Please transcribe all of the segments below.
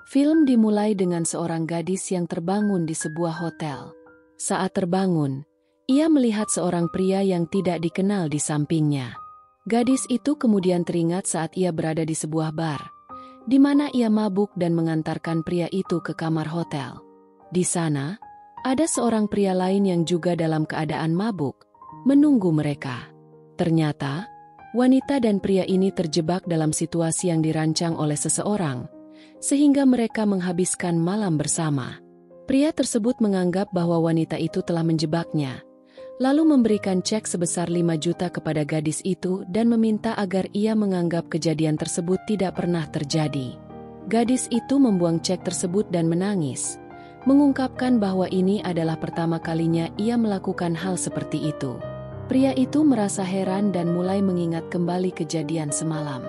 Film dimulai dengan seorang gadis yang terbangun di sebuah hotel. Saat terbangun, ia melihat seorang pria yang tidak dikenal di sampingnya. Gadis itu kemudian teringat saat ia berada di sebuah bar, di mana ia mabuk dan mengantarkan pria itu ke kamar hotel. Di sana, ada seorang pria lain yang juga dalam keadaan mabuk, menunggu mereka. Ternyata, wanita dan pria ini terjebak dalam situasi yang dirancang oleh seseorang, sehingga mereka menghabiskan malam bersama. Pria tersebut menganggap bahwa wanita itu telah menjebaknya, lalu memberikan cek sebesar 5 juta kepada gadis itu dan meminta agar ia menganggap kejadian tersebut tidak pernah terjadi. Gadis itu membuang cek tersebut dan menangis, mengungkapkan bahwa ini adalah pertama kalinya ia melakukan hal seperti itu. Pria itu merasa heran dan mulai mengingat kembali kejadian semalam.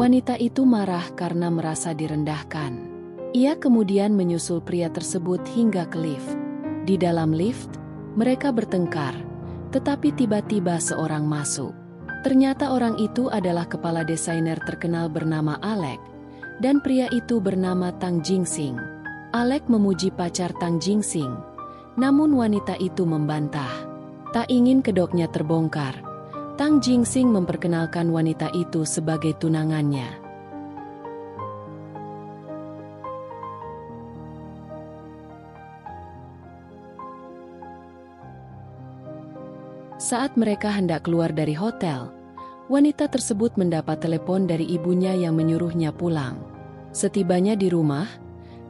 Wanita itu marah karena merasa direndahkan. Ia kemudian menyusul pria tersebut hingga ke lift. Di dalam lift, mereka bertengkar, tetapi tiba-tiba seorang masuk. Ternyata orang itu adalah kepala desainer terkenal bernama Alec, dan pria itu bernama Tang Jingsing. Alec memuji pacar Tang Jingsing, namun wanita itu membantah. Tak ingin kedoknya terbongkar, Tang Jingsing memperkenalkan wanita itu sebagai tunangannya. Saat mereka hendak keluar dari hotel, wanita tersebut mendapat telepon dari ibunya yang menyuruhnya pulang. Setibanya di rumah,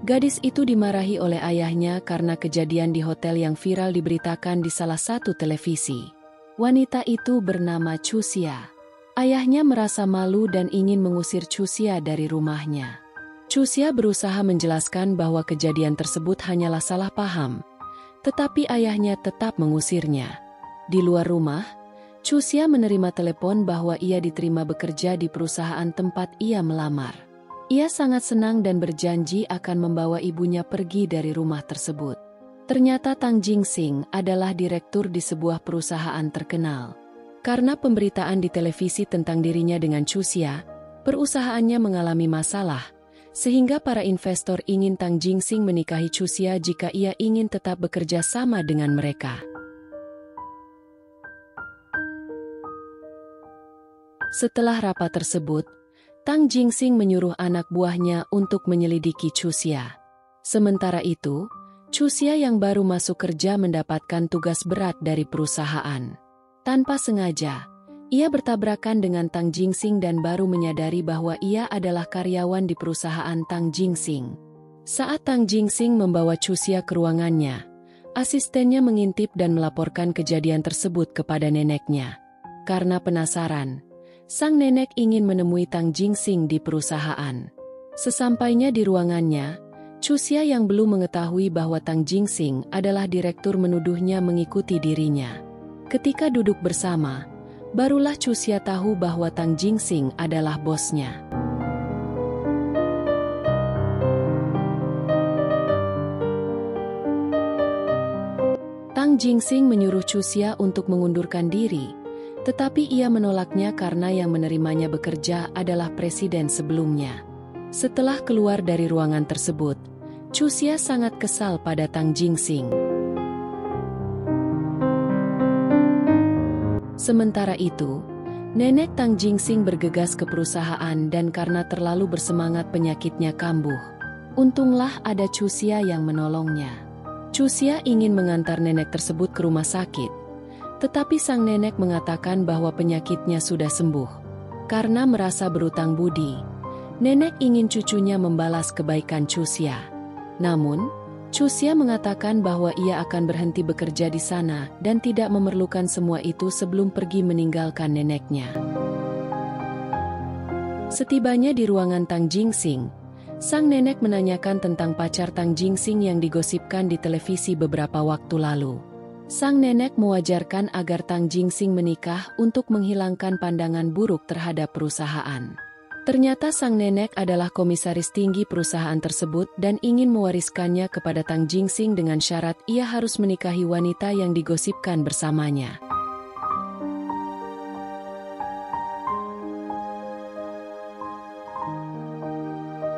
gadis itu dimarahi oleh ayahnya karena kejadian di hotel yang viral diberitakan di salah satu televisi. Wanita itu bernama Chuxia. Ayahnya merasa malu dan ingin mengusir Chuxia dari rumahnya. Chuxia berusaha menjelaskan bahwa kejadian tersebut hanyalah salah paham, tetapi ayahnya tetap mengusirnya. Di luar rumah, Chuxia menerima telepon bahwa ia diterima bekerja di perusahaan tempat ia melamar. Ia sangat senang dan berjanji akan membawa ibunya pergi dari rumah tersebut. Ternyata Tang Jingsing adalah direktur di sebuah perusahaan terkenal. Karena pemberitaan di televisi tentang dirinya dengan Chuxia, perusahaannya mengalami masalah, sehingga para investor ingin Tang Jingsing menikahi Chuxia jika ia ingin tetap bekerja sama dengan mereka. Setelah rapat tersebut, Tang Jingsing menyuruh anak buahnya untuk menyelidiki Chuxia. Sementara itu, Chuxia yang baru masuk kerja mendapatkan tugas berat dari perusahaan. Tanpa sengaja, ia bertabrakan dengan Tang Jingsing dan baru menyadari bahwa ia adalah karyawan di perusahaan Tang Jingsing. Saat Tang Jingsing membawa Chuxia ke ruangannya, asistennya mengintip dan melaporkan kejadian tersebut kepada neneknya. Karena penasaran, sang nenek ingin menemui Tang Jingsing di perusahaan. Sesampainya di ruangannya, Chuxia yang belum mengetahui bahwa Tang Jingsing adalah direktur menuduhnya mengikuti dirinya. Ketika duduk bersama, barulah Chuxia tahu bahwa Tang Jingsing adalah bosnya. Tang Jingsing menyuruh Chuxia untuk mengundurkan diri, tetapi ia menolaknya karena yang menerimanya bekerja adalah presiden sebelumnya. Setelah keluar dari ruangan tersebut, Chuxia sangat kesal pada Tang Jingsing. Sementara itu, nenek Tang Jingsing bergegas ke perusahaan dan karena terlalu bersemangat penyakitnya kambuh. Untunglah ada Chuxia yang menolongnya. Chuxia ingin mengantar nenek tersebut ke rumah sakit, tetapi sang nenek mengatakan bahwa penyakitnya sudah sembuh. Karena merasa berutang budi, nenek ingin cucunya membalas kebaikan Chuxia. Namun, Chuxia mengatakan bahwa ia akan berhenti bekerja di sana dan tidak memerlukan semua itu sebelum pergi meninggalkan neneknya. Setibanya di ruangan Tang Jingsing, sang nenek menanyakan tentang pacar Tang Jingsing yang digosipkan di televisi beberapa waktu lalu. Sang nenek mewajarkan agar Tang Jingsing menikah untuk menghilangkan pandangan buruk terhadap perusahaan. Ternyata sang nenek adalah komisaris tinggi perusahaan tersebut dan ingin mewariskannya kepada Tang Jingxing dengan syarat ia harus menikahi wanita yang digosipkan bersamanya.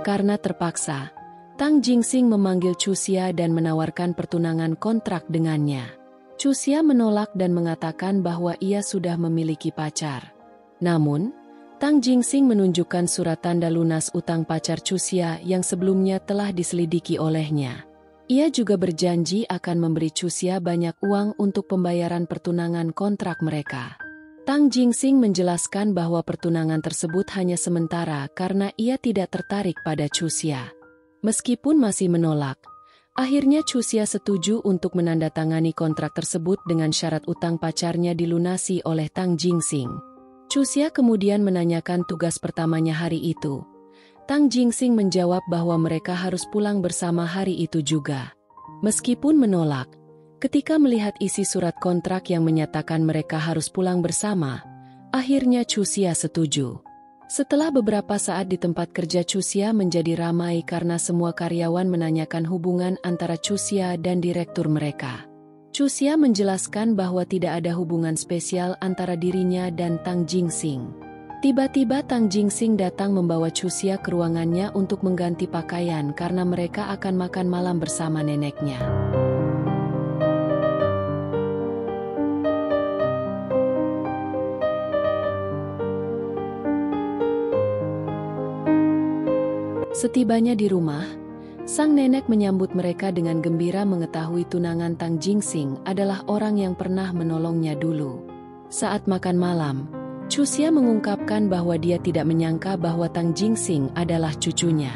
Karena terpaksa, Tang Jingxing memanggil Chu Xia dan menawarkan pertunangan kontrak dengannya. Chu Xia menolak dan mengatakan bahwa ia sudah memiliki pacar. Namun, Tang Jingxing menunjukkan surat tanda lunas utang pacar Chu Xia yang sebelumnya telah diselidiki olehnya. Ia juga berjanji akan memberi Chu Xia banyak uang untuk pembayaran pertunangan kontrak mereka. Tang Jingxing menjelaskan bahwa pertunangan tersebut hanya sementara karena ia tidak tertarik pada Chu Xia. Meskipun masih menolak, akhirnya Chu Xia setuju untuk menandatangani kontrak tersebut dengan syarat utang pacarnya dilunasi oleh Tang Jingxing. Chu Xia kemudian menanyakan tugas pertamanya hari itu. Tang Jingxing menjawab bahwa mereka harus pulang bersama hari itu juga. Meskipun menolak, ketika melihat isi surat kontrak yang menyatakan mereka harus pulang bersama, akhirnya Chu Xia setuju. Setelah beberapa saat di tempat kerja Chu Xia menjadi ramai karena semua karyawan menanyakan hubungan antara Chu Xia dan direktur mereka. Chu Xia menjelaskan bahwa tidak ada hubungan spesial antara dirinya dan Tang Jingxing. Tiba-tiba Tang Jingxing datang membawa Chu Xia ke ruangannya untuk mengganti pakaian karena mereka akan makan malam bersama neneknya. Setibanya di rumah, sang nenek menyambut mereka dengan gembira mengetahui tunangan Tang Jingxing adalah orang yang pernah menolongnya dulu. Saat makan malam, Chu Xia mengungkapkan bahwa dia tidak menyangka bahwa Tang Jingxing adalah cucunya.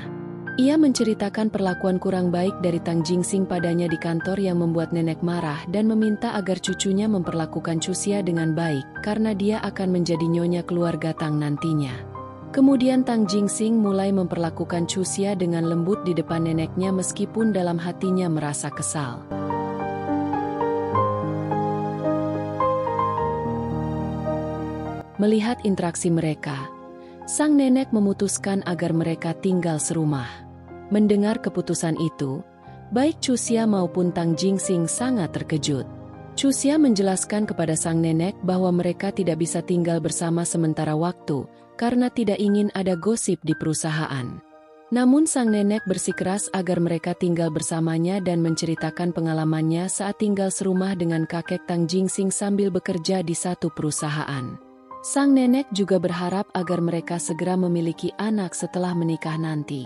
Ia menceritakan perlakuan kurang baik dari Tang Jingxing padanya di kantor yang membuat nenek marah dan meminta agar cucunya memperlakukan Chu Xia dengan baik karena dia akan menjadi nyonya keluarga Tang nantinya. Kemudian Tang Jingxing mulai memperlakukan Chu Xia dengan lembut di depan neneknya meskipun dalam hatinya merasa kesal. Melihat interaksi mereka, sang nenek memutuskan agar mereka tinggal serumah. Mendengar keputusan itu, baik Chu Xia maupun Tang Jingxing sangat terkejut. Chu Xia menjelaskan kepada sang nenek bahwa mereka tidak bisa tinggal bersama sementara waktu, karena tidak ingin ada gosip di perusahaan. Namun sang nenek bersikeras agar mereka tinggal bersamanya dan menceritakan pengalamannya saat tinggal serumah dengan kakek Tang Jingxing sambil bekerja di satu perusahaan. Sang nenek juga berharap agar mereka segera memiliki anak setelah menikah nanti.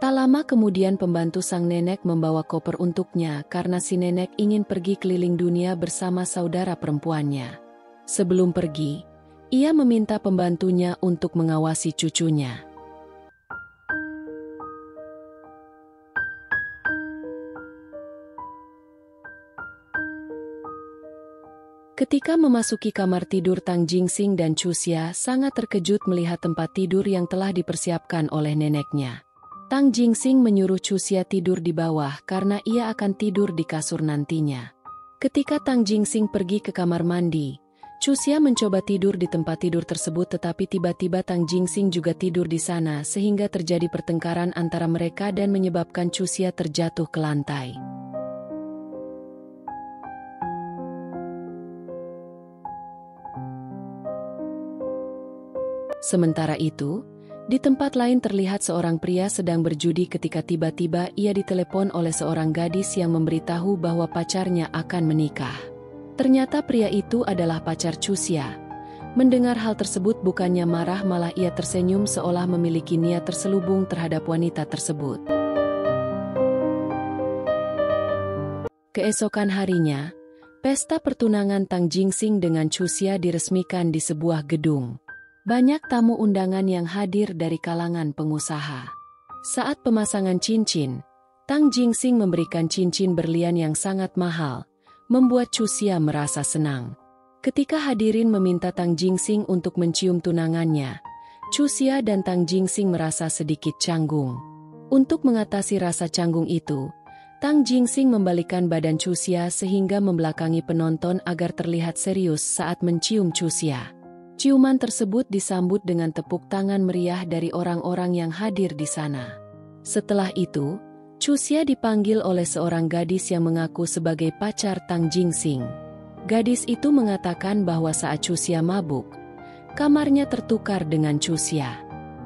Tak lama kemudian pembantu sang nenek membawa koper untuknya karena si nenek ingin pergi keliling dunia bersama saudara perempuannya. Sebelum pergi, ia meminta pembantunya untuk mengawasi cucunya. Ketika memasuki kamar tidur Tang Jingxing dan Chu Xia sangat terkejut melihat tempat tidur yang telah dipersiapkan oleh neneknya. Tang Jingxing menyuruh Chu Xia tidur di bawah karena ia akan tidur di kasur nantinya. Ketika Tang Jingxing pergi ke kamar mandi, Chu Xia mencoba tidur di tempat tidur tersebut tetapi tiba-tiba Tang Jingxing juga tidur di sana sehingga terjadi pertengkaran antara mereka dan menyebabkan Chu Xia terjatuh ke lantai. Sementara itu, di tempat lain terlihat seorang pria sedang berjudi ketika tiba-tiba ia ditelepon oleh seorang gadis yang memberitahu bahwa pacarnya akan menikah. Ternyata pria itu adalah pacar Chu Xia. Mendengar hal tersebut bukannya marah malah ia tersenyum seolah memiliki niat terselubung terhadap wanita tersebut. Keesokan harinya, pesta pertunangan Tang Jingxing dengan Chu Xia diresmikan di sebuah gedung. Banyak tamu undangan yang hadir dari kalangan pengusaha. Saat pemasangan cincin, Tang Jingxing memberikan cincin berlian yang sangat mahal, membuat Chu Xia merasa senang. Ketika hadirin meminta Tang Jingxing untuk mencium tunangannya, Chu Xia dan Tang Jingxing merasa sedikit canggung. Untuk mengatasi rasa canggung itu, Tang Jingsing membalikan badan Chuxia sehingga membelakangi penonton agar terlihat serius saat mencium Chuxia. Ciuman tersebut disambut dengan tepuk tangan meriah dari orang-orang yang hadir di sana. Setelah itu, Chuxia dipanggil oleh seorang gadis yang mengaku sebagai pacar Tang Jingsing. Gadis itu mengatakan bahwa saat Chuxia mabuk, kamarnya tertukar dengan Chuxia.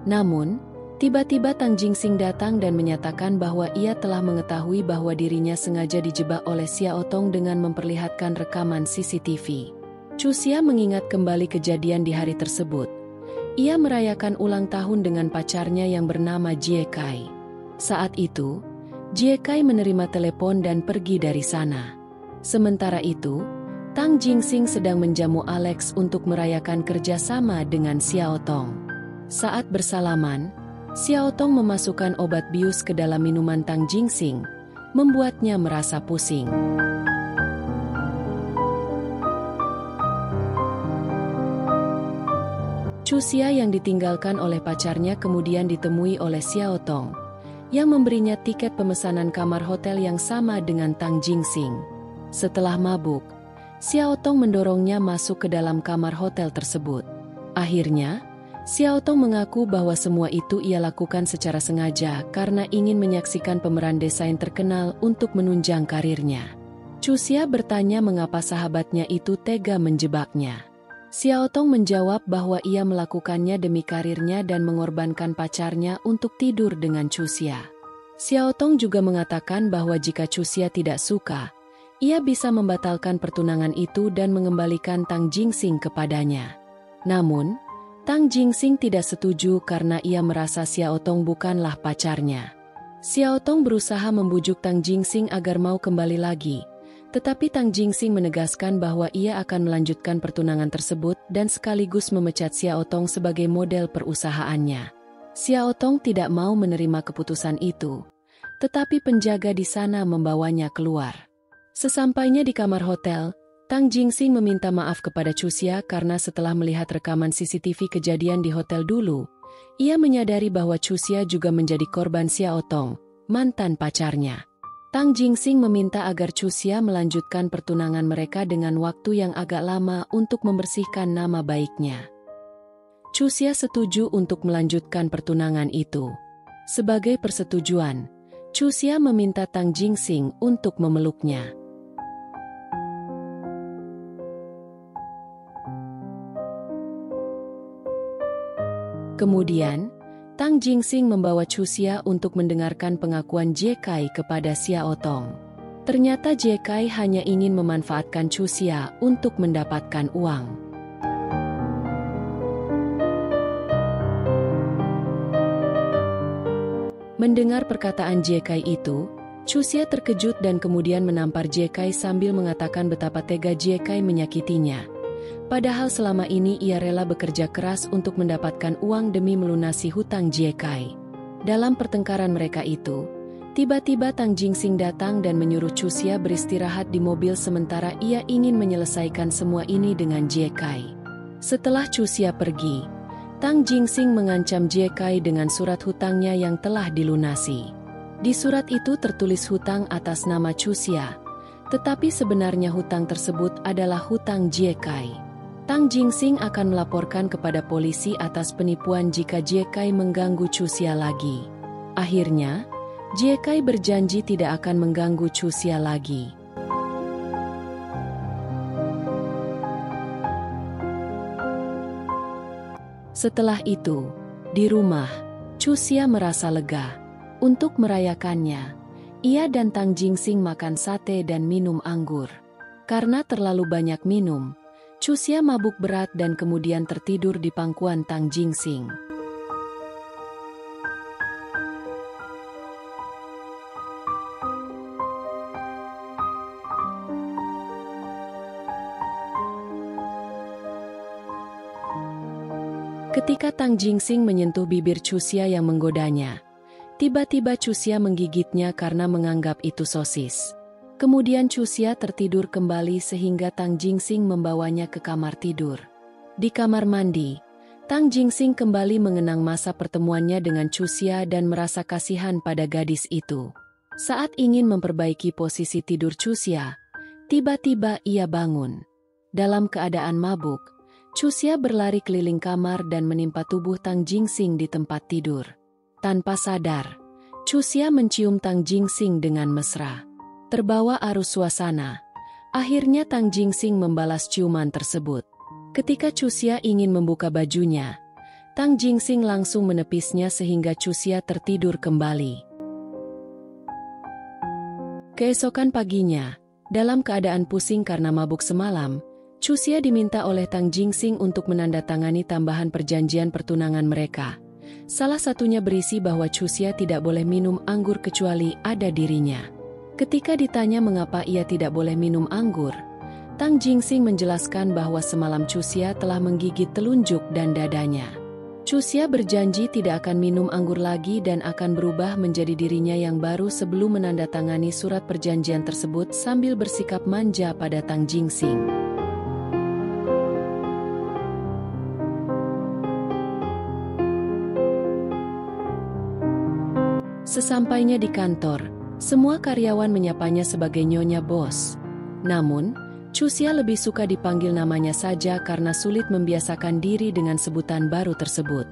Namun, tiba-tiba Tang Jingsing datang dan menyatakan bahwa ia telah mengetahui bahwa dirinya sengaja dijebak oleh Xiao Tong dengan memperlihatkan rekaman CCTV. Chuxia mengingat kembali kejadian di hari tersebut. Ia merayakan ulang tahun dengan pacarnya yang bernama Jie Kai. Saat itu, Jie Kai menerima telepon dan pergi dari sana. Sementara itu, Tang Jingsing sedang menjamu Alex untuk merayakan kerjasama dengan Xiao Tong. Saat bersalaman, Xiao Tong memasukkan obat bius ke dalam minuman Tang Jingsing, membuatnya merasa pusing. Chuxia yang ditinggalkan oleh pacarnya kemudian ditemui oleh Xiao Tong, yang memberinya tiket pemesanan kamar hotel yang sama dengan Tang Jingsing. Setelah mabuk, Xiao Tong mendorongnya masuk ke dalam kamar hotel tersebut. Akhirnya, Xiao Tong mengaku bahwa semua itu ia lakukan secara sengaja karena ingin menyaksikan pemeran desain terkenal untuk menunjang karirnya. Chuxia bertanya mengapa sahabatnya itu tega menjebaknya. Xiao Tong menjawab bahwa ia melakukannya demi karirnya dan mengorbankan pacarnya untuk tidur dengan Chuxia. Xiao Tong juga mengatakan bahwa jika Chuxia tidak suka, ia bisa membatalkan pertunangan itu dan mengembalikan Tang Jingsing kepadanya. Namun, Tang Jingsing tidak setuju karena ia merasa Xiao Tong bukanlah pacarnya. Xiao Tong berusaha membujuk Tang Jingsing agar mau kembali lagi, tetapi Tang Jingsing menegaskan bahwa ia akan melanjutkan pertunangan tersebut dan sekaligus memecat Xiao Tong sebagai model perusahaannya. Xiao Tong tidak mau menerima keputusan itu, tetapi penjaga di sana membawanya keluar. Sesampainya di kamar hotel, Tang Jingsing meminta maaf kepada Chuxia karena setelah melihat rekaman CCTV kejadian di hotel dulu, ia menyadari bahwa Chuxia juga menjadi korban Xiao Tong, mantan pacarnya. Tang Jingsing meminta agar Chuxia melanjutkan pertunangan mereka dengan waktu yang agak lama untuk membersihkan nama baiknya. Chuxia setuju untuk melanjutkan pertunangan itu. Sebagai persetujuan, Chuxia meminta Tang Jingsing untuk memeluknya. Kemudian, Tang Jingsing membawa Chuxia untuk mendengarkan pengakuan Jie Kai kepada Xiao Tong. Ternyata Jie Kai hanya ingin memanfaatkan Chuxia untuk mendapatkan uang. Mendengar perkataan Jie Kai itu, Chuxia terkejut dan kemudian menampar Jie Kai sambil mengatakan betapa tega Jie Kai menyakitinya. Padahal selama ini ia rela bekerja keras untuk mendapatkan uang demi melunasi hutang Jie Kai. Dalam pertengkaran mereka itu, tiba-tiba Tang Jingsing datang dan menyuruh Chuxia beristirahat di mobil sementara ia ingin menyelesaikan semua ini dengan Jie Kai. Setelah Chuxia pergi, Tang Jingsing mengancam Jie Kai dengan surat hutangnya yang telah dilunasi. Di surat itu tertulis hutang atas nama Chuxia, tetapi sebenarnya hutang tersebut adalah hutang Jie Kai. Tang Jingsing akan melaporkan kepada polisi atas penipuan jika Jie Kai mengganggu Chuxia lagi. Akhirnya, Jie Kai berjanji tidak akan mengganggu Chuxia lagi. Setelah itu, di rumah, Chuxia merasa lega. Untuk merayakannya, ia dan Tang Jingsing makan sate dan minum anggur. Karena terlalu banyak minum, Chuxia mabuk berat dan kemudian tertidur di pangkuan Tang Jingsing. Ketika Tang Jingsing menyentuh bibir Chuxia yang menggodanya, tiba-tiba Chuxia menggigitnya karena menganggap itu sosis. Kemudian Chuxia tertidur kembali sehingga Tang Jingsing membawanya ke kamar tidur. Di kamar mandi, Tang Jingsing kembali mengenang masa pertemuannya dengan Chuxia dan merasa kasihan pada gadis itu. Saat ingin memperbaiki posisi tidur Chuxia, tiba-tiba ia bangun. Dalam keadaan mabuk, Chuxia berlari keliling kamar dan menimpa tubuh Tang Jingxing di tempat tidur. Tanpa sadar, Chuxia mencium Tang Jingxing dengan mesra. Terbawa arus suasana, akhirnya Tang Jingxing membalas ciuman tersebut. Ketika Chuxia ingin membuka bajunya, Tang Jingxing langsung menepisnya sehingga Chuxia tertidur kembali. Keesokan paginya, dalam keadaan pusing karena mabuk semalam, Chuxia diminta oleh Tang Jingxing untuk menandatangani tambahan perjanjian pertunangan mereka. Salah satunya berisi bahwa Chuxia tidak boleh minum anggur kecuali ada dirinya. Ketika ditanya mengapa ia tidak boleh minum anggur, Tang Jingxing menjelaskan bahwa semalam Chuxia telah menggigit telunjuk dan dadanya. Chuxia berjanji tidak akan minum anggur lagi dan akan berubah menjadi dirinya yang baru sebelum menandatangani surat perjanjian tersebut sambil bersikap manja pada Tang Jingxing. Sesampainya di kantor, semua karyawan menyapanya sebagai Nyonya Bos. Namun, Chuxia lebih suka dipanggil namanya saja karena sulit membiasakan diri dengan sebutan baru tersebut.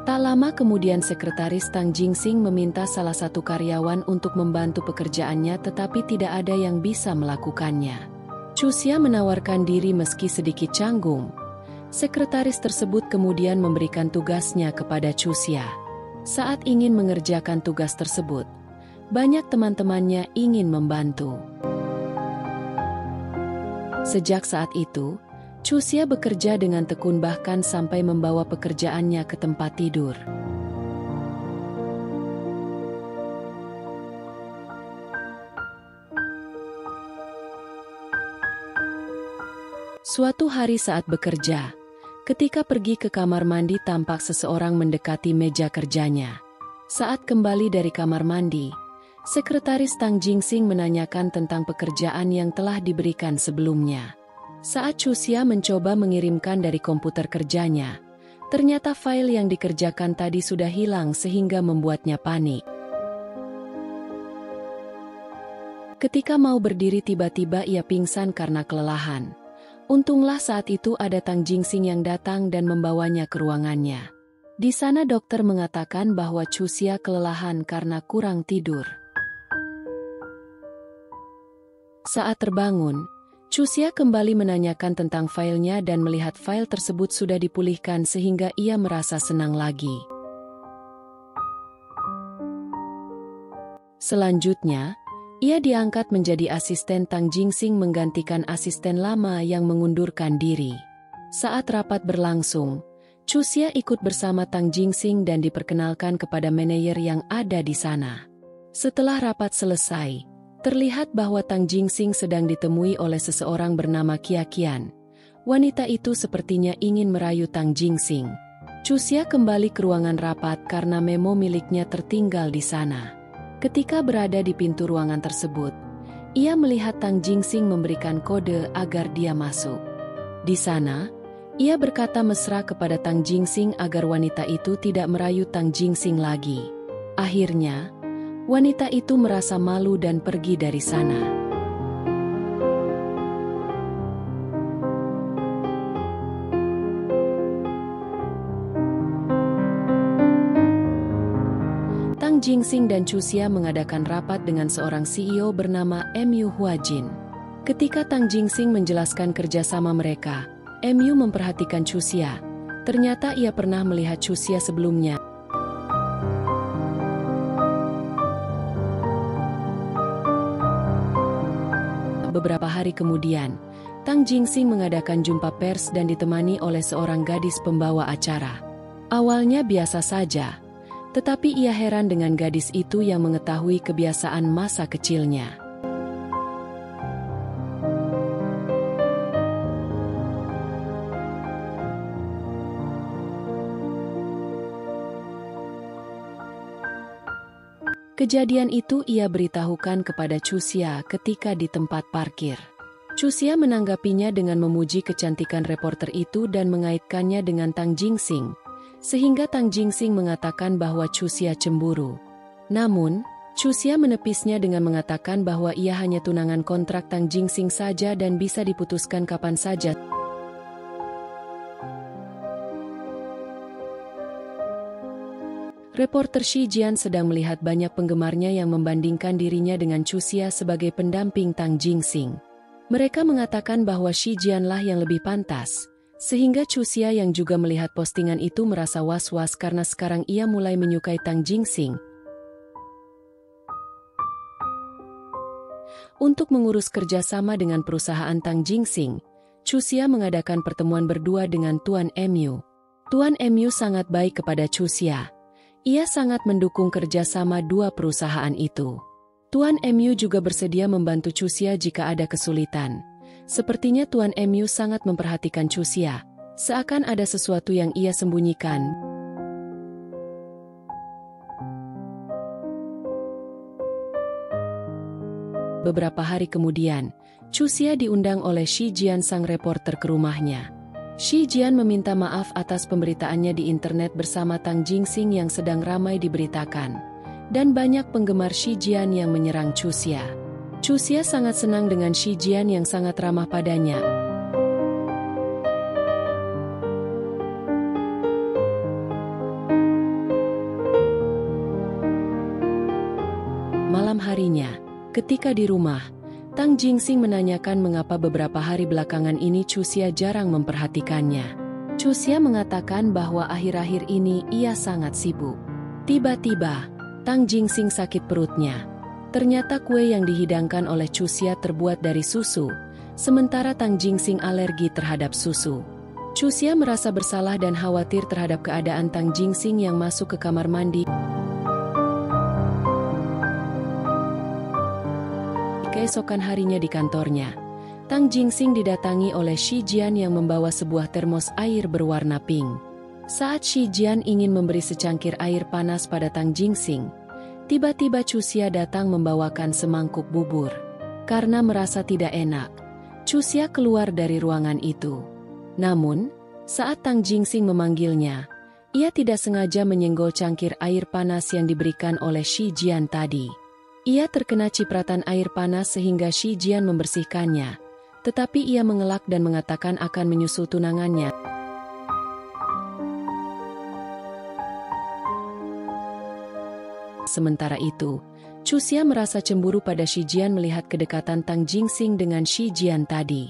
Tak lama kemudian sekretaris Tang Jingxing meminta salah satu karyawan untuk membantu pekerjaannya tetapi tidak ada yang bisa melakukannya. Chuxia menawarkan diri meski sedikit canggung. Sekretaris tersebut kemudian memberikan tugasnya kepada Chuxia. Saat ingin mengerjakan tugas tersebut, banyak teman-temannya ingin membantu. Sejak saat itu, Chuxia bekerja dengan tekun bahkan sampai membawa pekerjaannya ke tempat tidur. Suatu hari saat bekerja, ketika pergi ke kamar mandi tampak seseorang mendekati meja kerjanya. Saat kembali dari kamar mandi, Sekretaris Tang Jingxing menanyakan tentang pekerjaan yang telah diberikan sebelumnya. Saat Chuxia mencoba mengirimkan dari komputer kerjanya, ternyata file yang dikerjakan tadi sudah hilang sehingga membuatnya panik. Ketika mau berdiri tiba-tiba ia pingsan karena kelelahan. Untunglah saat itu ada Tang Jingxing yang datang dan membawanya ke ruangannya. Di sana dokter mengatakan bahwa Chuxia kelelahan karena kurang tidur. Saat terbangun, Chuxia kembali menanyakan tentang filenya dan melihat file tersebut sudah dipulihkan sehingga ia merasa senang lagi. Selanjutnya, ia diangkat menjadi asisten Tang Jingxing menggantikan asisten lama yang mengundurkan diri. Saat rapat berlangsung, Chuxia ikut bersama Tang Jingxing dan diperkenalkan kepada manajer yang ada di sana. Setelah rapat selesai, terlihat bahwa Tang Jingxing sedang ditemui oleh seseorang bernama Qia Qian. Wanita itu sepertinya ingin merayu Tang Jingxing. Chuxia kembali ke ruangan rapat karena memo miliknya tertinggal di sana. Ketika berada di pintu ruangan tersebut, ia melihat Tang Jingxing memberikan kode agar dia masuk. Di sana, ia berkata mesra kepada Tang Jingxing agar wanita itu tidak merayu Tang Jingxing lagi. Akhirnya, wanita itu merasa malu dan pergi dari sana. Tang Jingxing dan Chuxia mengadakan rapat dengan seorang CEO bernama Mu Huajin. Ketika Tang Jingxing menjelaskan kerjasama mereka, Mu memperhatikan Chuxia. Ternyata ia pernah melihat Chuxia sebelumnya. Beberapa hari kemudian, Tang Jingxing mengadakan jumpa pers dan ditemani oleh seorang gadis pembawa acara. Awalnya biasa saja, tetapi ia heran dengan gadis itu yang mengetahui kebiasaan masa kecilnya. Kejadian itu ia beritahukan kepada Chuxia ketika di tempat parkir. Chuxia menanggapinya dengan memuji kecantikan reporter itu dan mengaitkannya dengan Tang Jingxing, sehingga Tang Jingxing mengatakan bahwa Chuxia cemburu. Namun, Chuxia menepisnya dengan mengatakan bahwa ia hanya tunangan kontrak Tang Jingsing saja dan bisa diputuskan kapan saja. Reporter Shi Jian sedang melihat banyak penggemarnya yang membandingkan dirinya dengan Chuxia sebagai pendamping Tang Jingsing. Mereka mengatakan bahwa Shi Jianlah yang lebih pantas, sehingga Chuxia yang juga melihat postingan itu merasa was-was karena sekarang ia mulai menyukai Tang Jingsing. Untuk mengurus kerjasama dengan perusahaan Tang Jingsing, Chuxia mengadakan pertemuan berdua dengan Tuan Mu. Tuan Mu sangat baik kepada Chuxia. Ia sangat mendukung kerjasama dua perusahaan itu. Tuan Mu juga bersedia membantu Chuxia jika ada kesulitan. Sepertinya Tuan Mu sangat memperhatikan Chuxia, seakan ada sesuatu yang ia sembunyikan. Beberapa hari kemudian, Chuxia diundang oleh Shi Jian sang reporter ke rumahnya. Shi Jian meminta maaf atas pemberitaannya di internet bersama Tang Jingsing yang sedang ramai diberitakan. Dan banyak penggemar Shi Jian yang menyerang Chuxia. Chuxia sangat senang dengan Shi Jian yang sangat ramah padanya. Malam harinya, ketika di rumah, Tang Jingsing menanyakan mengapa beberapa hari belakangan ini Chuxia jarang memperhatikannya. Chuxia mengatakan bahwa akhir-akhir ini ia sangat sibuk. Tiba-tiba, Tang Jingsing sakit perutnya. Ternyata kue yang dihidangkan oleh Chuxia terbuat dari susu, sementara Tang Jingsing alergi terhadap susu. Chuxia merasa bersalah dan khawatir terhadap keadaan Tang Jingsing yang masuk ke kamar mandi. Keesokan harinya di kantornya, Tang Jingsing didatangi oleh Shi Jian yang membawa sebuah termos air berwarna pink. Saat Shi Jian ingin memberi secangkir air panas pada Tang Jingsing, tiba-tiba Chuxia datang membawakan semangkuk bubur. Karena merasa tidak enak, Chuxia keluar dari ruangan itu. Namun, saat Tang Jingsing memanggilnya, ia tidak sengaja menyenggol cangkir air panas yang diberikan oleh Shi Jian tadi. Ia terkena cipratan air panas sehingga Shi Jian membersihkannya, tetapi ia mengelak dan mengatakan akan menyusul tunangannya. Sementara itu, Chuxia merasa cemburu pada Shi Jian melihat kedekatan Tang Jingsing dengan Shi Jian tadi.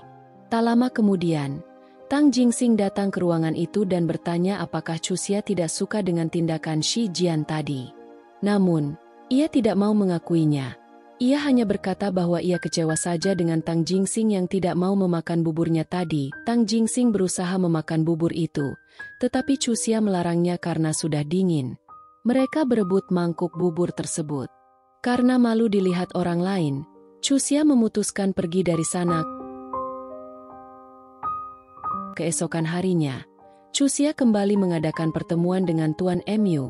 Tak lama kemudian, Tang Jingsing datang ke ruangan itu dan bertanya apakah Chuxia tidak suka dengan tindakan Shi Jian tadi. Namun, ia tidak mau mengakuinya. Ia hanya berkata bahwa ia kecewa saja dengan Tang Jingsing yang tidak mau memakan buburnya tadi. Tang Jingsing berusaha memakan bubur itu, tetapi Chuxia melarangnya karena sudah dingin. Mereka berebut mangkuk bubur tersebut. Karena malu dilihat orang lain, Chuxia memutuskan pergi dari sana. Keesokan harinya, Chuxia kembali mengadakan pertemuan dengan Tuan Mu.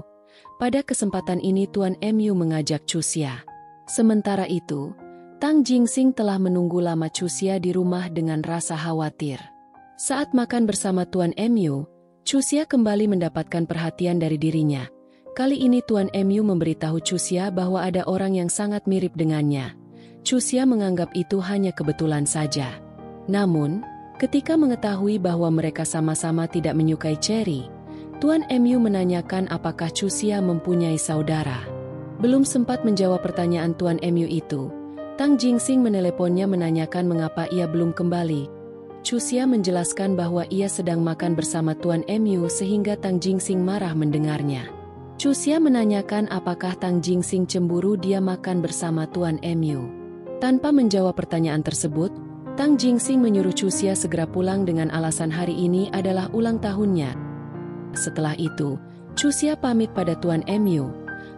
Pada kesempatan ini Tuan Mu mengajak Chuxia. Sementara itu, Tang Jingsing telah menunggu lama Chuxia di rumah dengan rasa khawatir. Saat makan bersama Tuan Mu, Chuxia kembali mendapatkan perhatian dari dirinya. Kali ini Tuan Mu memberitahu Chuxia bahwa ada orang yang sangat mirip dengannya. Chuxia menganggap itu hanya kebetulan saja. Namun, ketika mengetahui bahwa mereka sama-sama tidak menyukai Cherry, Tuan Mu menanyakan apakah Chuxia mempunyai saudara. Belum sempat menjawab pertanyaan Tuan Mu itu, Tang Jingsing meneleponnya menanyakan mengapa ia belum kembali. Chuxia menjelaskan bahwa ia sedang makan bersama Tuan Mu sehingga Tang Jingsing marah mendengarnya. Chuxia menanyakan apakah Tang Jingsing cemburu dia makan bersama Tuan Mu. Tanpa menjawab pertanyaan tersebut, Tang Jingsing menyuruh Chuxia segera pulang dengan alasan hari ini adalah ulang tahunnya. Setelah itu, Chuxia pamit pada Tuan Mu.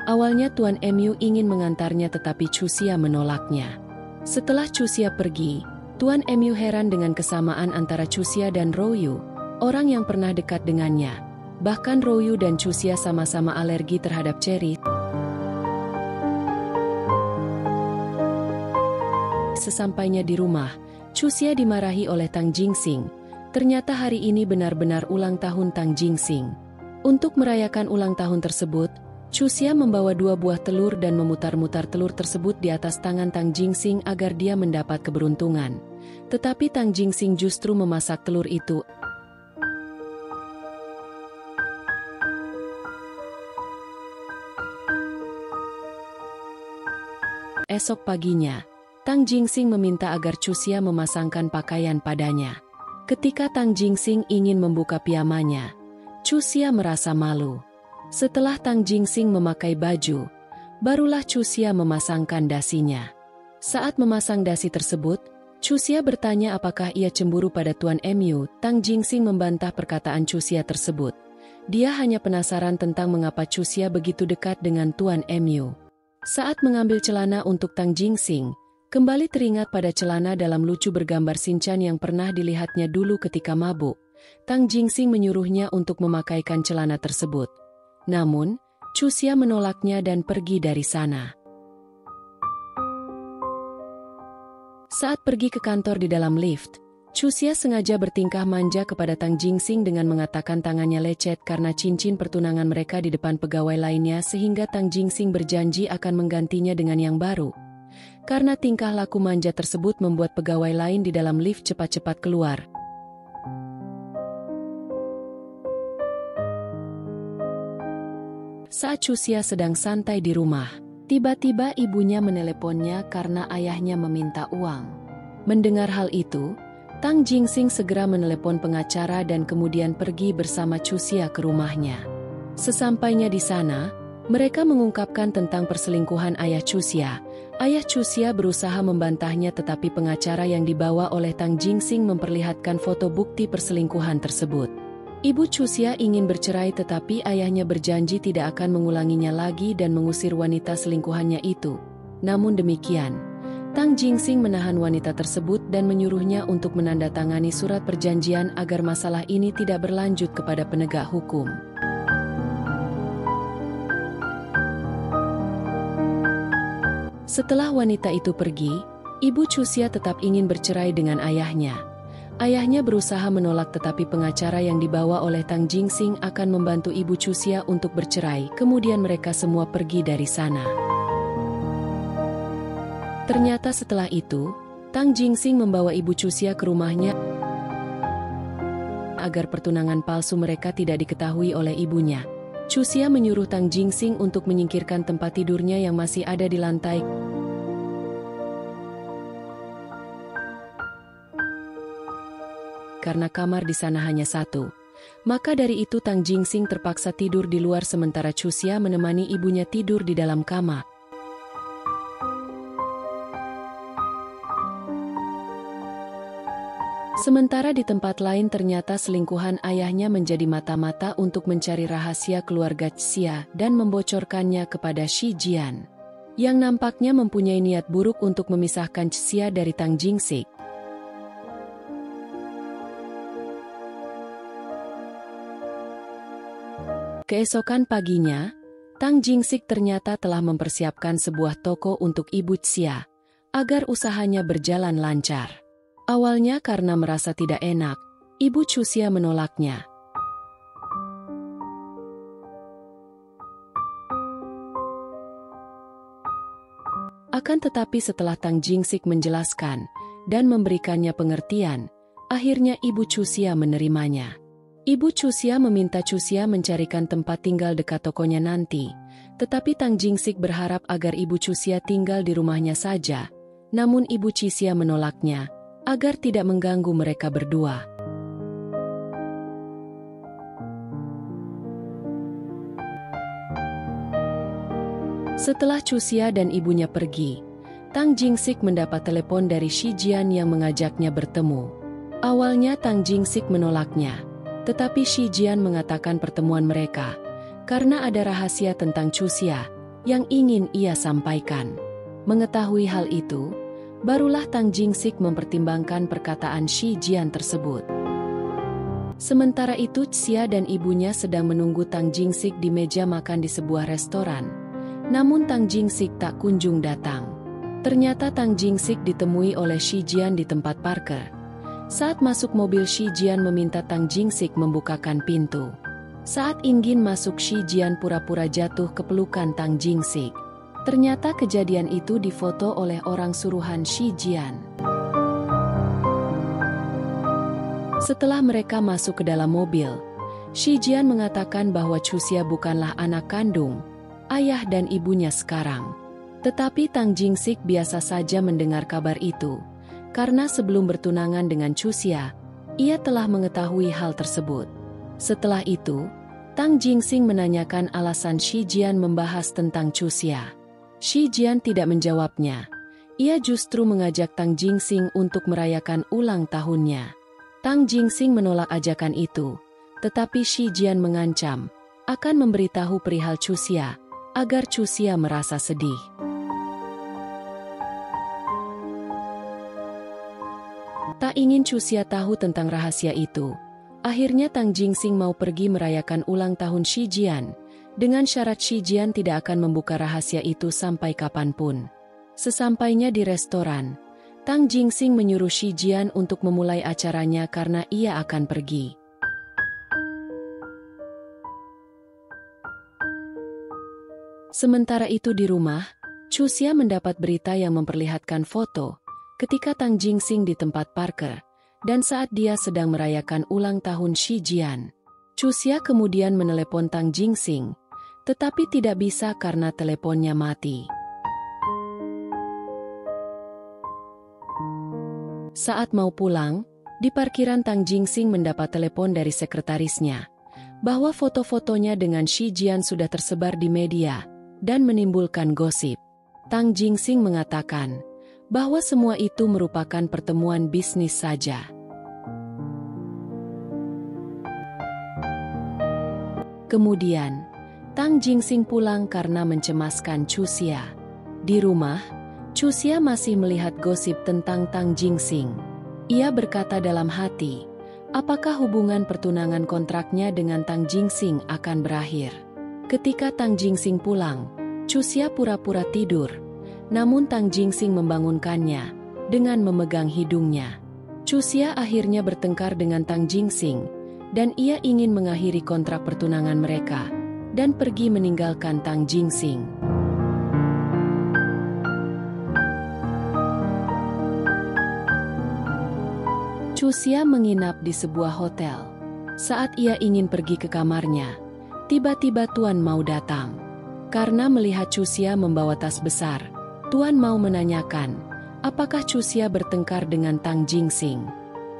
Awalnya Tuan Mu ingin mengantarnya tetapi Chuxia menolaknya. Setelah Chuxia pergi, Tuan Mu heran dengan kesamaan antara Chuxia dan Royu, orang yang pernah dekat dengannya. Bahkan Royu dan Chuxia sama-sama alergi terhadap Cherry. Sesampainya di rumah, Chuxia dimarahi oleh Tang Jingsing. Ternyata hari ini benar-benar ulang tahun Tang Jingsing. Untuk merayakan ulang tahun tersebut, Chuxia membawa 2 buah telur dan memutar-mutar telur tersebut di atas tangan Tang Jingxing agar dia mendapat keberuntungan. Tetapi Tang Jingxing justru memasak telur itu. Esok paginya, Tang Jingxing meminta agar Chuxia memasangkan pakaian padanya. Ketika Tang Jingxing ingin membuka piyamanya, Chuxia merasa malu. Setelah Tang Jingxing memakai baju, barulah Chuxia memasangkan dasinya. Saat memasang dasi tersebut, Chuxia bertanya apakah ia cemburu pada Tuan Mu. Tang Jingxing membantah perkataan Chuxia tersebut. Dia hanya penasaran tentang mengapa Chuxia begitu dekat dengan Tuan Mu. Saat mengambil celana untuk Tang Jingxing, kembali teringat pada celana dalam lucu bergambar Shinchan yang pernah dilihatnya dulu ketika mabuk. Tang Jingxing menyuruhnya untuk memakaikan celana tersebut. Namun, Chuxia menolaknya dan pergi dari sana. Saat pergi ke kantor di dalam lift, Chuxia sengaja bertingkah manja kepada Tang Jingxing dengan mengatakan tangannya lecet karena cincin pertunangan mereka di depan pegawai lainnya sehingga Tang Jingxing berjanji akan menggantinya dengan yang baru. Karena tingkah laku manja tersebut membuat pegawai lain di dalam lift cepat-cepat keluar. Saat Chuxia sedang santai di rumah, tiba-tiba ibunya meneleponnya karena ayahnya meminta uang. Mendengar hal itu, Tang Jingxing segera menelepon pengacara dan kemudian pergi bersama Chuxia ke rumahnya. Sesampainya di sana, mereka mengungkapkan tentang perselingkuhan ayah Chuxia. Ayah Chuxia berusaha membantahnya tetapi pengacara yang dibawa oleh Tang Jingxing memperlihatkan foto bukti perselingkuhan tersebut. Ibu Chuxia ingin bercerai tetapi ayahnya berjanji tidak akan mengulanginya lagi dan mengusir wanita selingkuhannya itu. Namun demikian, Tang Jingxing menahan wanita tersebut dan menyuruhnya untuk menandatangani surat perjanjian agar masalah ini tidak berlanjut kepada penegak hukum. Setelah wanita itu pergi, Ibu Chuxia tetap ingin bercerai dengan ayahnya. Ayahnya berusaha menolak tetapi pengacara yang dibawa oleh Tang Jingxing akan membantu Ibu Chuxia untuk bercerai, kemudian mereka semua pergi dari sana. Ternyata setelah itu, Tang Jingxing membawa Ibu Chuxia ke rumahnya agar pertunangan palsu mereka tidak diketahui oleh ibunya. Chuxia menyuruh Tang Jingxing untuk menyingkirkan tempat tidurnya yang masih ada di lantai. Karena kamar di sana hanya satu. Maka dari itu Tang Jingxing terpaksa tidur di luar sementara Chuxia menemani ibunya tidur di dalam kamar. Sementara di tempat lain ternyata selingkuhan ayahnya menjadi mata-mata untuk mencari rahasia keluarga Xia dan membocorkannya kepada Shi Jian, yang nampaknya mempunyai niat buruk untuk memisahkan Xia dari Tang Jingxing. Keesokan paginya, Tang Jingxing ternyata telah mempersiapkan sebuah toko untuk Ibu Xia, agar usahanya berjalan lancar. Awalnya karena merasa tidak enak, Ibu Chuxia menolaknya. Akan tetapi setelah Tang Jingxing menjelaskan dan memberikannya pengertian, akhirnya Ibu Chuxia menerimanya. Ibu Chuxia meminta Chuxia mencarikan tempat tinggal dekat tokonya nanti, tetapi Tang Jingxing berharap agar Ibu Chuxia tinggal di rumahnya saja, namun Ibu Chuxia menolaknya, agar tidak mengganggu mereka berdua. Setelah Chuxia dan ibunya pergi, Tang Jingxing mendapat telepon dari Shi Jian yang mengajaknya bertemu. Awalnya Tang Jingxing menolaknya, tetapi Shi Jian mengatakan pertemuan mereka karena ada rahasia tentang Chuxia yang ingin ia sampaikan. Mengetahui hal itu, barulah Tang Jingxing mempertimbangkan perkataan Shi Jian tersebut. Sementara itu Xia dan ibunya sedang menunggu Tang Jingxing di meja makan di sebuah restoran. Namun Tang Jingxing tak kunjung datang. Ternyata Tang Jingxing ditemui oleh Shi Jian di tempat parkir. Saat masuk mobil Shi Jian meminta Tang Jingxing membukakan pintu. Saat ingin masuk, Shi Jian pura-pura jatuh ke pelukan Tang Jingsing. Ternyata kejadian itu difoto oleh orang suruhan Shi Jian. Setelah mereka masuk ke dalam mobil, Shi Jian mengatakan bahwa Chuxia bukanlah anak kandung, ayah dan ibunya sekarang. Tetapi Tang Jingsing biasa saja mendengar kabar itu, karena sebelum bertunangan dengan Chuxia, ia telah mengetahui hal tersebut. Setelah itu, Tang Jingsing menanyakan alasan Shi Jian membahas tentang Chuxia. Shi Jian tidak menjawabnya. Ia justru mengajak Tang Jingsing untuk merayakan ulang tahunnya. Tang Jingsing menolak ajakan itu, tetapi Shi Jian mengancam akan memberitahu perihal Chuxia agar Chuxia merasa sedih. Tak ingin Chuxia tahu tentang rahasia itu. Akhirnya Tang Jingsing mau pergi merayakan ulang tahun Shi Jian, dengan syarat Shi Jian tidak akan membuka rahasia itu sampai kapanpun. Sesampainya di restoran, Tang Jingsing menyuruh Shi Jian untuk memulai acaranya karena ia akan pergi. Sementara itu di rumah, Chuxia mendapat berita yang memperlihatkan foto ketika Tang Jingsing di tempat parkir, dan saat dia sedang merayakan ulang tahun Shi Jian. Chuxia kemudian menelepon Tang Jingsing, tetapi tidak bisa karena teleponnya mati. Saat mau pulang, di parkiran Tang Jingsing mendapat telepon dari sekretarisnya, bahwa foto-fotonya dengan Shi Jian sudah tersebar di media, dan menimbulkan gosip. Tang Jingsing mengatakan bahwa semua itu merupakan pertemuan bisnis saja. Kemudian, Tang Jingsing pulang karena mencemaskan Chuxia. Di rumah, Chuxia masih melihat gosip tentang Tang Jingsing. Ia berkata dalam hati, apakah hubungan pertunangan kontraknya dengan Tang Jingsing akan berakhir? Ketika Tang Jingsing pulang, Chuxia pura-pura tidur, namun Tang Jingsing membangunkannya dengan memegang hidungnya. Chuxia akhirnya bertengkar dengan Tang Jingsing, dan ia ingin mengakhiri kontrak pertunangan mereka, dan pergi meninggalkan Tang Jingsing. Chuxia menginap di sebuah hotel. Saat ia ingin pergi ke kamarnya, tiba-tiba Tuan Mao datang. Karena melihat Chuxia membawa tas besar, Tuan Mao menanyakan, apakah Chuxia bertengkar dengan Tang Jingsing?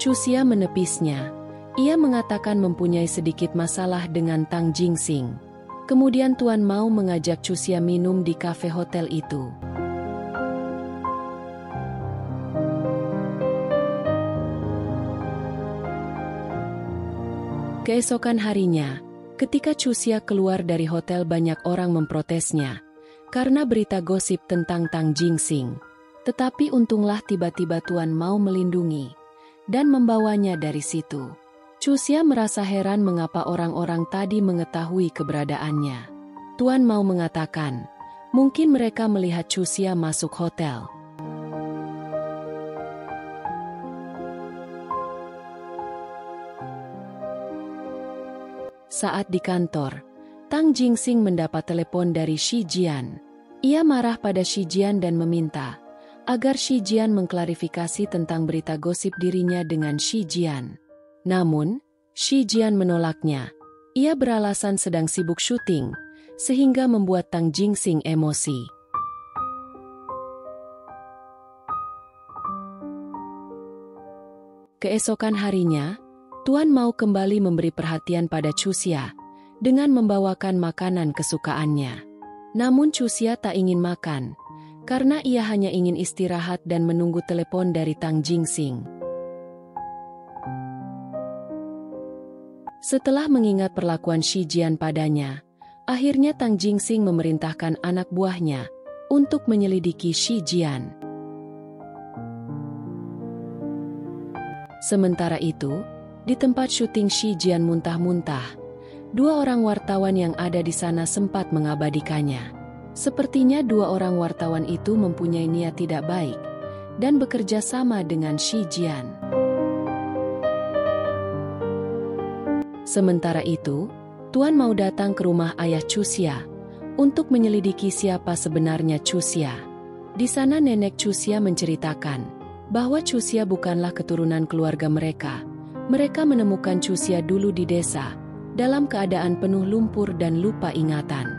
Chuxia menepisnya. Ia mengatakan mempunyai sedikit masalah dengan Tang Jingsing. Kemudian Tuan Mao mengajak Chuxia minum di kafe hotel itu. Keesokan harinya, ketika Chuxia keluar dari hotel, banyak orang memprotesnya karena berita gosip tentang Tang Jingsing. Tetapi untunglah tiba-tiba Tuan Mao melindungi dan membawanya dari situ. Chuxia merasa heran mengapa orang-orang tadi mengetahui keberadaannya. Tuan Mao mengatakan, mungkin mereka melihat Chuxia masuk hotel. Saat di kantor, Tang Jingsing mendapat telepon dari Shi Jian. Ia marah pada Shi Jian dan meminta agar Shi Jian mengklarifikasi tentang berita gosip dirinya dengan Shi Jian. Namun, Shi Jian menolaknya. Ia beralasan sedang sibuk syuting, sehingga membuat Tang Jingsing emosi. Keesokan harinya, Tuan Mao kembali memberi perhatian pada Chuxia dengan membawakan makanan kesukaannya. Namun Chuxia tak ingin makan, karena ia hanya ingin istirahat dan menunggu telepon dari Tang Jingsing. Setelah mengingat perlakuan Shi Jian padanya, akhirnya Tang Jingsing memerintahkan anak buahnya untuk menyelidiki Shi Jian. Sementara itu, di tempat syuting Shi Jian muntah-muntah, dua orang wartawan yang ada di sana sempat mengabadikannya. Sepertinya dua orang wartawan itu mempunyai niat tidak baik dan bekerja sama dengan Shi Jian. Sementara itu, Tuan Mao datang ke rumah ayah Chuxia untuk menyelidiki siapa sebenarnya Chuxia. Di sana nenek Chuxia menceritakan bahwa Chuxia bukanlah keturunan keluarga mereka. Mereka menemukan Chuxia dulu di desa, dalam keadaan penuh lumpur dan lupa ingatan.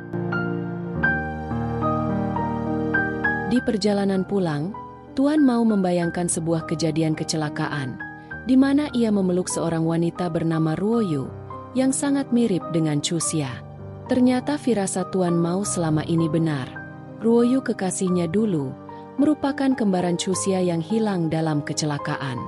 Di perjalanan pulang, Tuan Mao membayangkan sebuah kejadian kecelakaan, di mana ia memeluk seorang wanita bernama Ruoyu, yang sangat mirip dengan Chuxia. Ternyata firasat Tuan Mao selama ini benar. Ruoyu kekasihnya dulu, merupakan kembaran Chuxia yang hilang dalam kecelakaan.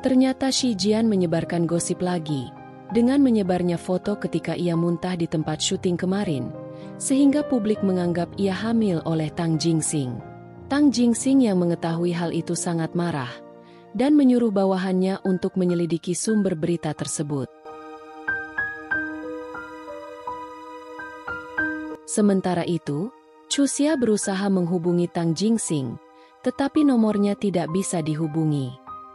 Ternyata Shi Jian menyebarkan gosip lagi, dengan menyebarnya foto ketika ia muntah di tempat syuting kemarin, sehingga publik menganggap ia hamil oleh Tang Jingxing. Tang Jingxing yang mengetahui hal itu sangat marah, dan menyuruh bawahannya untuk menyelidiki sumber berita tersebut. Sementara itu, Chuxia berusaha menghubungi Tang Jingxing, tetapi nomornya tidak bisa dihubungi.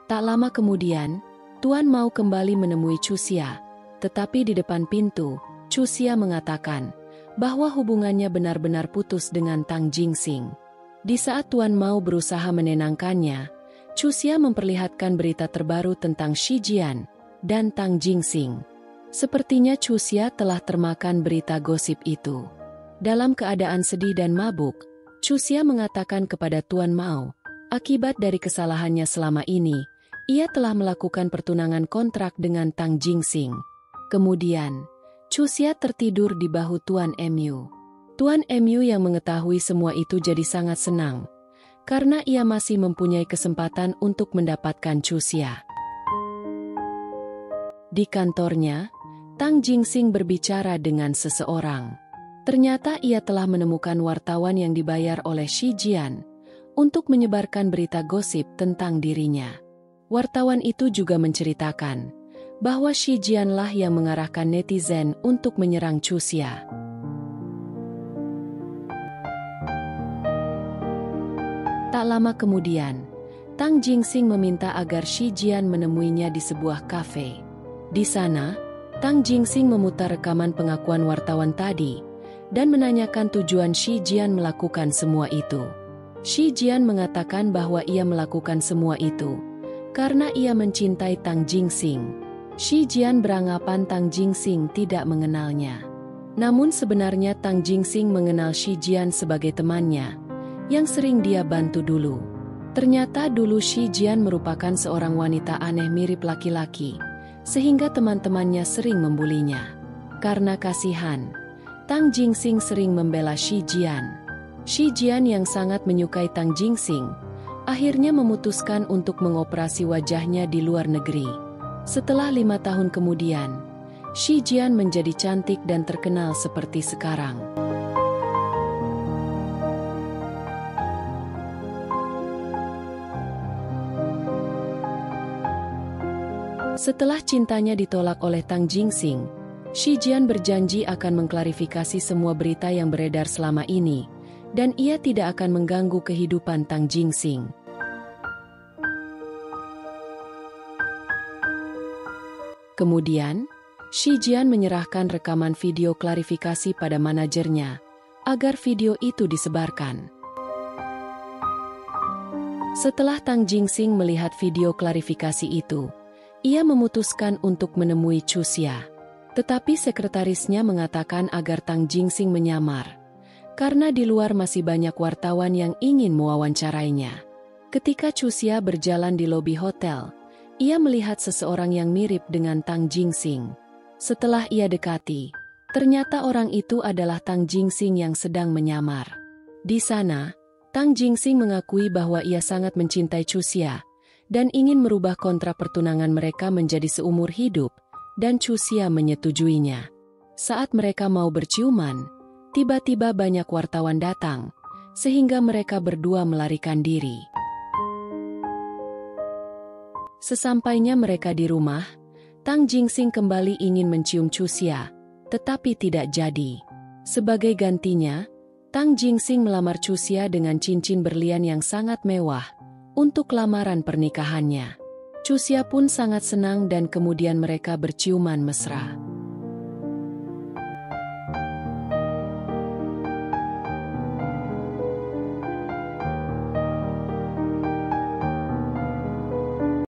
Tak lama kemudian, Tuan Mao kembali menemui Chuxia, tetapi di depan pintu, Chuxia mengatakan bahwa hubungannya benar-benar putus dengan Tang Jingxing. Di saat Tuan Mao berusaha menenangkannya, Chuxia memperlihatkan berita terbaru tentang Shi Jian dan Tang Jingxing. Sepertinya Chuxia telah termakan berita gosip itu. Dalam keadaan sedih dan mabuk, Chuxia mengatakan kepada Tuan Mao, akibat dari kesalahannya selama ini, ia telah melakukan pertunangan kontrak dengan Tang Jingxing. Kemudian, Chuxia tertidur di bahu Tuan Mu. Tuan Mu yang mengetahui semua itu jadi sangat senang, karena ia masih mempunyai kesempatan untuk mendapatkan Chuxia. Di kantornya, Tang Jingxing berbicara dengan seseorang. Ternyata ia telah menemukan wartawan yang dibayar oleh Shi Jian untuk menyebarkan berita gosip tentang dirinya. Wartawan itu juga menceritakan bahwa Shi Jianlah yang mengarahkan netizen untuk menyerang Chuxia. Tak lama kemudian, Tang Jingxing meminta agar Shi Jian menemuinya di sebuah kafe. Di sana, Tang Jingxing memutar rekaman pengakuan wartawan tadi dan menanyakan tujuan Shi Jian melakukan semua itu. Shi Jian mengatakan bahwa ia melakukan semua itu karena ia mencintai Tang Jingxing. Shi Jian beranggapan Tang Jingxing tidak mengenalnya. Namun sebenarnya Tang Jingxing mengenal Shi Jian sebagai temannya yang sering dia bantu dulu. Ternyata dulu Shi Jian merupakan seorang wanita aneh mirip laki-laki, sehingga teman-temannya sering membulinya. Karena kasihan, Tang Jingxing sering membela Shi Jian. Shi Jian yang sangat menyukai Tang Jingxing, akhirnya memutuskan untuk mengoperasi wajahnya di luar negeri. Setelah 5 tahun kemudian, Shi Jian menjadi cantik dan terkenal seperti sekarang. Setelah cintanya ditolak oleh Tang Jingxing, Shi Jian berjanji akan mengklarifikasi semua berita yang beredar selama ini, dan ia tidak akan mengganggu kehidupan Tang Jingxing. Kemudian, Shi Jian menyerahkan rekaman video klarifikasi pada manajernya, agar video itu disebarkan. Setelah Tang Jingxing melihat video klarifikasi itu, ia memutuskan untuk menemui Chuxia. Tetapi sekretarisnya mengatakan agar Tang Jingxing menyamar, karena di luar masih banyak wartawan yang ingin mewawancarainya. Ketika Chuxia berjalan di lobi hotel, ia melihat seseorang yang mirip dengan Tang Jingxing. Setelah ia dekati, ternyata orang itu adalah Tang Jingxing yang sedang menyamar. Di sana, Tang Jingxing mengakui bahwa ia sangat mencintai Chuxia dan ingin merubah kontrak pertunangan mereka menjadi seumur hidup, dan Chuxia menyetujuinya. Saat mereka mau berciuman, tiba-tiba banyak wartawan datang, sehingga mereka berdua melarikan diri. Sesampainya mereka di rumah, Tang Jingxing kembali ingin mencium Chuxia, tetapi tidak jadi. Sebagai gantinya, Tang Jingxing melamar Chuxia dengan cincin berlian yang sangat mewah untuk lamaran pernikahannya. Cusia pun sangat senang dan kemudian mereka berciuman mesra.